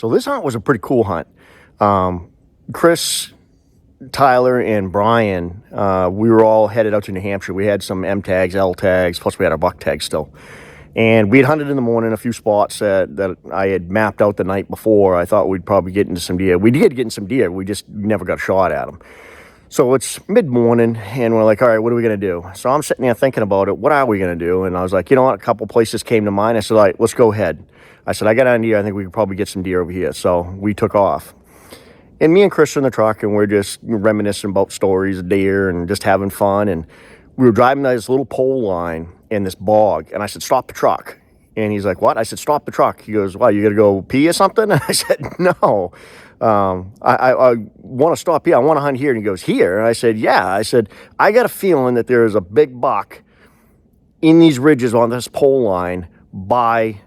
So this hunt was a pretty cool hunt. Chris, Tyler, and Brian, we were all headed out to New Hampshire. We had some M tags, L tags, plus we had our buck tags still. And we had hunted in the morning a few spots that I had mapped out the night before. I thought we'd probably get into some deer. We did get in some deer. We just never got a shot at them. So it's mid-morning, and we're like, all right, what are we going to do? So I'm sitting there thinking about it. What are we going to do? And I was like, you know what? A couple places came to mind. I said, all right, let's go ahead. I said, I got an idea. I think we could probably get some deer over here. So we took off. And me and Chris are in the truck, and we're just reminiscing about stories of deer and just having fun. And we were driving this little pole line in this bog, and I said, stop the truck. And he's like, what? I said, stop the truck. He goes, well, you got to go pee or something? And I said, no. I want to stop here. I want to hunt here. And he goes, here? And I said, yeah. I said, I got a feeling that there is a big buck in these ridges on this pole line by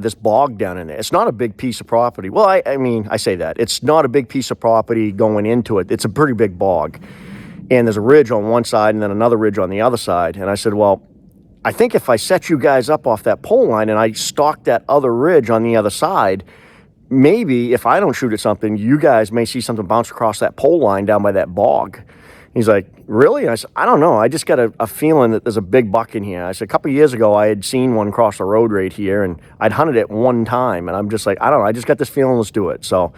this bog down in there. It's not a big piece of property. Well, I mean, I say that. It's not a big piece of property going into it. It's a pretty big bog. And there's a ridge on one side and then another ridge on the other side. And I said, well, I think if I set you guys up off that pole line and I stalk that other ridge on the other side, maybe if I don't shoot at something, you guys may see something bounce across that pole line down by that bog. He's like, really? I said, I don't know. I just got a feeling that there's a big buck in here. I said, a couple of years ago, I had seen one cross the road right here, and I'd hunted it one time. And I'm just like, I don't know. I just got this feeling, let's do it. So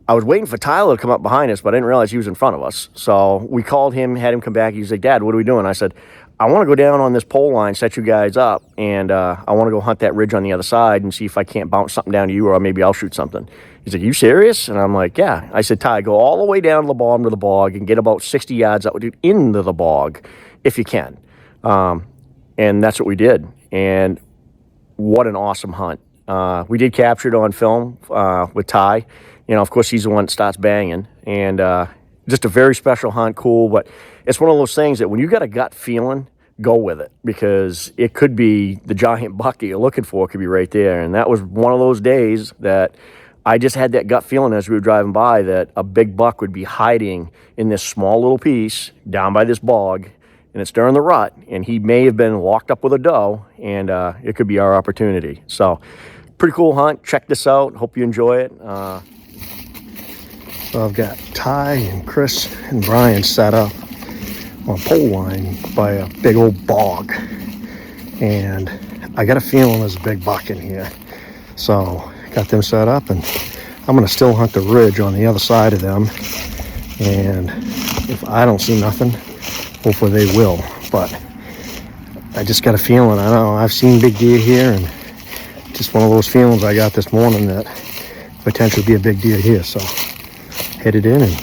I was waiting for Tyler to come up behind us, but I didn't realize he was in front of us. So we called him, had him come back. He was like, Dad, what are we doing? I said, I want to go down on this pole line, set you guys up, and I want to go hunt that ridge on the other side and see if I can't bounce something down to you, or maybe I'll shoot something. He's like, you serious? And I'm like, yeah. I said, Ty, go all the way down to the bottom of the bog and get about 60 yards out into the bog if you can. And that's what we did. And what an awesome hunt. We did capture it on film with Ty. You know, of course, he's the one that starts banging. And just a very special hunt, cool. But it's one of those things that when you got a gut feeling, go with it, because it could be the giant buck that you're looking for could be right there. And that was one of those days that I just had that gut feeling as we were driving by that a big buck would be hiding in this small little piece down by this bog, and it's during the rut, and he may have been locked up with a doe, and it could be our opportunity. So pretty cool hunt. Check this out. Hope you enjoy it. So I've got Ty and Chris and Brian set up on a pole line by a big old bog, and I got a feeling there's a big buck in here. So got them set up, and I'm going to still hunt the ridge on the other side of them, and if I don't see nothing, hopefully they will. But I just got a feeling. I know I've seen big deer here, and just one of those feelings I got this morning that potentially be a big deer here. So headed in and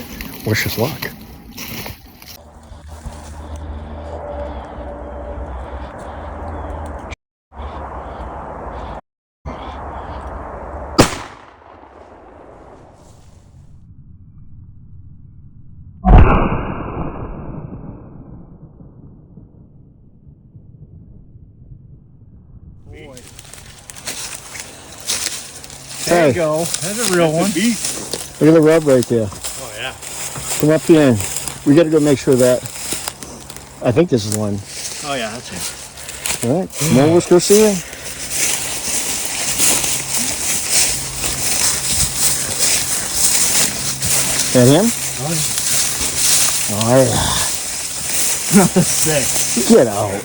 wish us luck. There you go. That's a real one. Look at the rub right there. Oh, yeah. Come up here. We got to go make sure that. I think this is one. Oh, yeah, that's it. All right. Come on, let's go see it. That him? Oh, yeah. Another 6. Get out.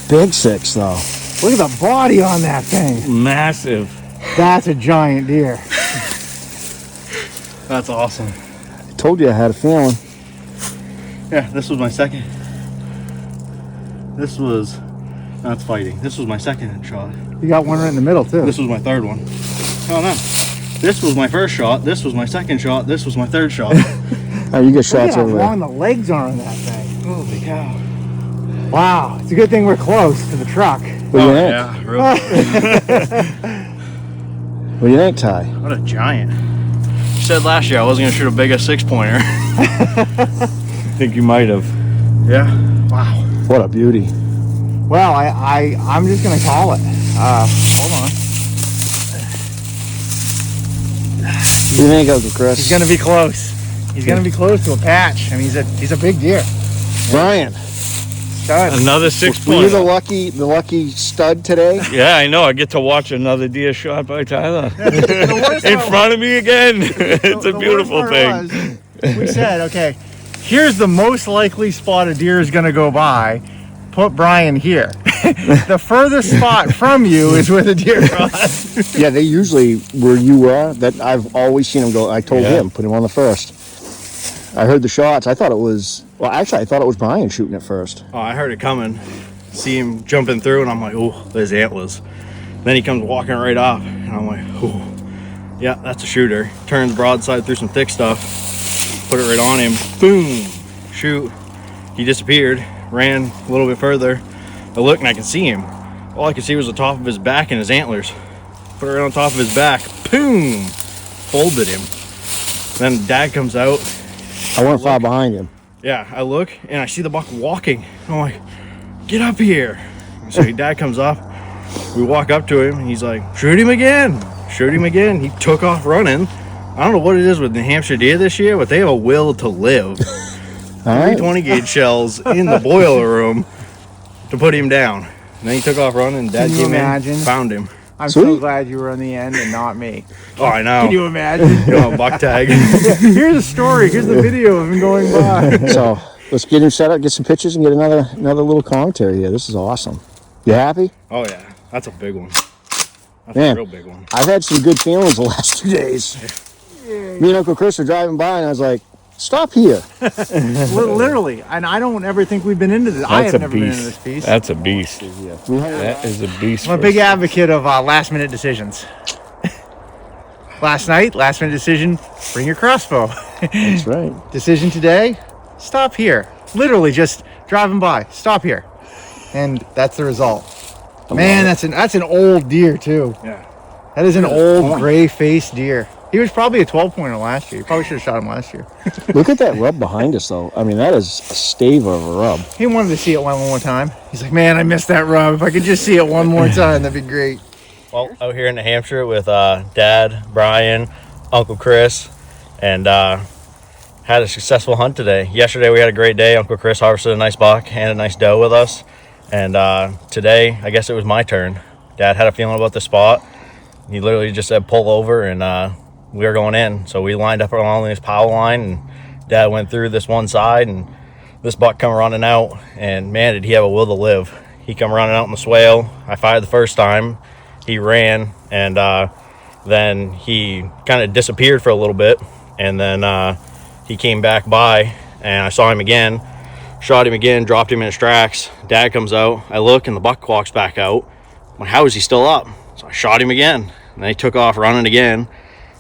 Big 6, though. Look at the body on that thing. Massive. That's a giant deer. That's awesome. I told you I had a feeling. Yeah, this was my second. This was, that's fighting. This was my second shot. You got one right in the middle, too. This was my third one. Oh, no. This was my first shot. This was my second shot. This was my third shot. Oh, you get shots Look at over how there. long the legs are on that thing. Holy cow. Wow. It's a good thing we're close to the truck. What do you think? Yeah, really. What do you think, Ty? What a giant. You said last year I wasn't going to shoot a bigger 6-pointer. I think you might have. Yeah. Wow. What a beauty. Well, I'm just going to call it. Hold on. What do you think of it, Chris? He's going to be close. He's going to be close to a patch. I mean, he's a big deer. Brian. Done. Another 6 Were you the point. lucky stud today? Yeah, I know. I get to watch another deer shot by Tyler in front of me again. It's a beautiful thing. We said, okay, here's the most likely spot a deer is going to go by. Put Brian here. The furthest spot from you is where the deer crossed. Yeah, they usually where you were. That I've always seen him go. I told him, put him on the first. I heard the shots. I thought it was. Well, actually, I thought it was Brian shooting at first. Oh, I heard it coming. See him jumping through, and I'm like, oh, there's antlers. Then he comes walking right off, and I'm like, oh, yeah, that's a shooter. Turns broadside through some thick stuff, put it right on him. Boom, shoot. He disappeared, ran a little bit further. I look, and I can see him. All I could see was the top of his back and his antlers. Put it right on top of his back. Boom, folded him. Then Dad comes out. I wasn't far behind him. Yeah, I look and I see the buck walking. I'm like, get up here. So Dad comes up. We walk up to him and he's like, shoot him again. Shoot him again. He took off running. I don't know what it is with New Hampshire deer this year, but they have a will to live. All right. 20 gauge shells in the boiler room to put him down. And then he took off running. Dad Can you came imagine? in, found him. I'm Sweet. so glad you were on the end and not me. Oh, I know. Can you imagine? You know, buck tag. Here's the story. Here's the video of him going by. So let's get him set up, get some pictures, and get another little commentary here. This is awesome. You happy? Oh, yeah. That's a big one. That's Man. a real big one. I've had some good feelings the last 2 days. Me and Uncle Chris were driving by, and I was like, stop here. Literally. And I don't ever think we've been into this. I have never been into this piece. That's a beast. We had, That is a beast. I'm a big advocate of last minute decisions. Last night, last minute decision, bring your crossbow. that's right. Decision today, stop here. Literally just driving by, stop here. And that's the result. Man, that's an old deer too. Yeah. That is an old gray-faced deer. He was probably a 12-pointer last year. You probably should have shot him last year. Look at that rub behind us, though. I mean, that is a stave of a rub. He wanted to see it one more time. He's like, man, I missed that rub. If I could just see it one more time, that'd be great. Well, out here in New Hampshire with Dad, Brian, Uncle Chris, and had a successful hunt today. Yesterday we had a great day. Uncle Chris harvested a nice buck and a nice doe with us. And today, I guess it was my turn. Dad had a feeling about the spot. He literally just said pull over, and we were going in. So we lined up along this power line, and Dad went through this one side, and this buck come running out. And man, did he have a will to live. He come running out in the swale. I fired the first time. He ran, and then he kind of disappeared for a little bit, and then he came back by, and I saw him again, shot him again, dropped him in his tracks. Dad comes out. I look, and the buck walks back out. I'm like, how is he still up? So I shot him again, and then he took off running again.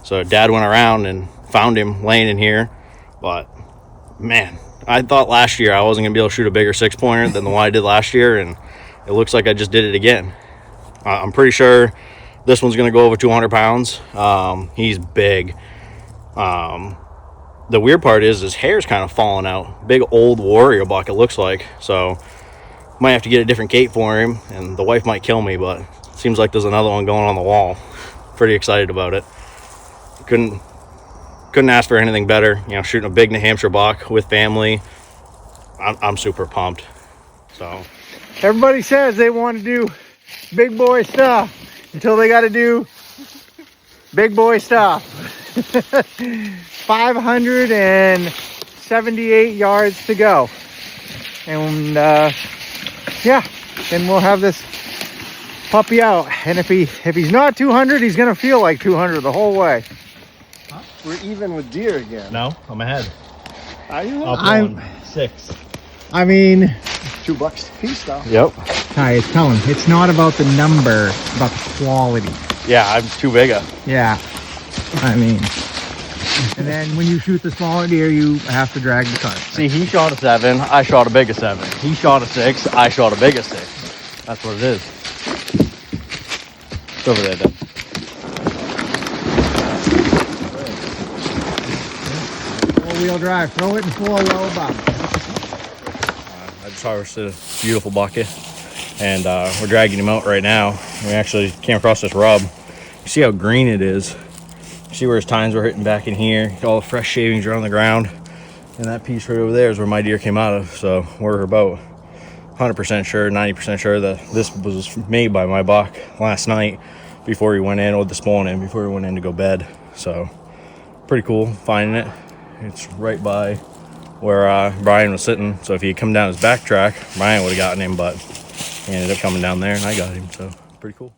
So Dad went around and found him laying in here. But man, I thought last year I wasn't gonna be able to shoot a bigger 6-pointer than the one I did last year, and it looks like I just did it again. I'm pretty sure this one's gonna go over 200 pounds. He's big. The weird part is his hair's kind of falling out. Big old warrior buck, it looks like. So might have to get a different gate for him, and the wife might kill me, but it seems like there's another one going on the wall. Pretty excited about it. Couldn't ask for anything better. You know, shooting a big New Hampshire buck with family. I'm super pumped. So Everybody says they want to do big boy stuff until they got to do big boy stuff. 578 yards to go. And yeah, then we'll have this puppy out. And if he's not 200, he's going to feel like 200 the whole way. We're even with deer again. no, I'm ahead. Are you? I'm 6. I mean, $2 a piece, though. Yep. Ty, tell him it's not about the number, it's about the quality. Yeah, I'm too big. Yeah, I mean, and then when you shoot the smaller deer, you have to drag the cart. See, he shot a 7. I shot a bigger 7. He shot a 6. I shot a bigger 6. That's what it is. It's over there, then. Four-wheel drive, throw it in 4 low bottom. I just harvested a beautiful bucket, and we're dragging him out right now. We actually came across this rub. You see how green it is. You see where his tines were hitting back in here. All the fresh shavings are on the ground, and that piece right over there is where my deer came out of. So we're about 100% sure, 90% sure that this was made by my buck last night before he went in, or this morning before he went in to go bed. So pretty cool finding it. It's right by where Brian was sitting. So if he had come down his back track, Brian would have gotten him, but he ended up coming down there and I got him. So pretty cool.